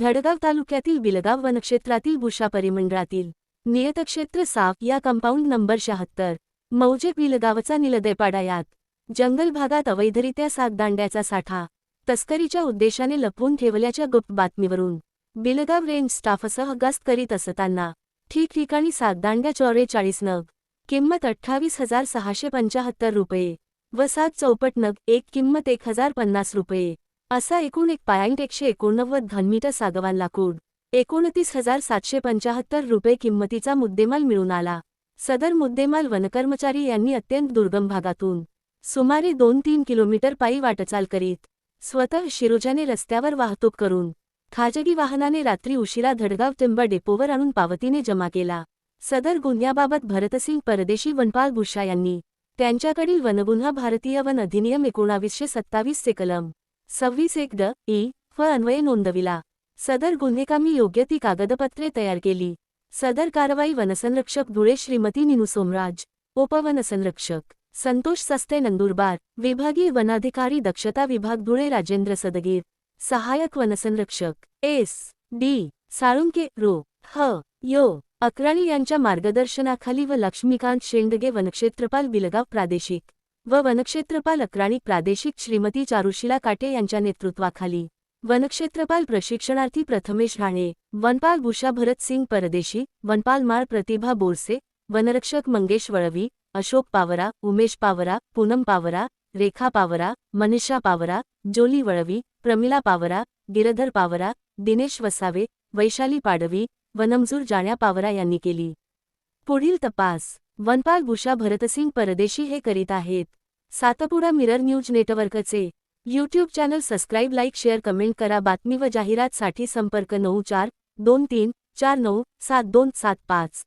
धडगाव तालुक्यातील बिलगाव वनक्षेत्रातील बुशा परिमंडळातील नियतक्षेत्र साफ या कंपाऊंड नंबर 76 मौजे बिलगावचा निलदेपाडा यात जंगल भागात अवैधरित्या सागदांड्याचा साठा तस्करीच्या उद्देशाने लपवून ठेवल्याच्या गुप्त बातमीवरून बिलगाव रेंज स्टाफसह गस्त करीत असताना ठिकठिकाणी सागदांड्या 44 नग किंमत 28,675 रुपये व 7 चौपट नग एक किंमत 1,050 रुपये असा एकूण 1.189 घनमीटर सागवान लाकूड 29,775 रुपये किंमतीचा मुद्देमाल मिळून आला। सदर मुद्देमाल वनकर्मचारी यांनी अत्यंत दुर्गम भागातून सुमारे 2-3 किलोमीटर पायी वाटचाल करीत स्वतः शिरोजाने रस्त्यावर वाहतूक करून खाजगी वाहनाने रात्री उशिरा धडगाव टिंबर डेपोवर आणून पावतीने जमा केला। सदर गुन्ह्याबाबत भरतसिंग परदेशी वनपाल बुशा यांनी त्यांच्याकडील वनगुन्हा भारतीय वन अधिनियम 1927 चे कलम 26(1) फ अन्वये नोंदविला। सदर गुन्हेकामी योग्य ती कागदपत्रे तयार केली। सदर कारवाई वनसंरक्षक धुळे श्रीमती नीनू सोमराज, उपवनसंरक्षक संतोष सस्ते नंदुरबार, विभागीय वनाधिकारी दक्षता विभाग धुळे राजेंद्र सदगीर, सहायक वनसंरक्षक S.D. साळुंके रो. ह. यो. अक्राणी यांच्या मार्गदर्शनाखाली व लक्ष्मीकांत शेंडगे वनक्षेत्रपाल बिलगाव प्रादेशिक व वनक्षेत्रपाल अक्राणी प्रादेशिक श्रीमती चारुशीला काटे यांच्या नेतृत्वाखाली वनक्षेत्रपाल प्रशिक्षणार्थी प्रथमेश राणे, वनपाल बुशा भरतसिंग परदेशी, वनपाल माळ प्रतिभा बोरसे, वनरक्षक मंगेश वळवी, अशोक पावरा, उमेश पावरा, पूनम पावरा, रेखा पावरा, मनीषा पावरा, जोली वळवी, प्रमिला पावरा, गिरधर पावरा, दिनेश वसावे, वैशाली पाडवी, वनमजूर जाण्या पावरा यांनी केली। पुढील तपास वनपाल बुशा भरतसिंग परदेशी हे करीत आहेत। सातपुडा मिरर न्यूज नेटवर्कचे YouTube channel subscribe, like, share, comment करा। बातमी व जाहिरात साठी संपर्क 9423497275।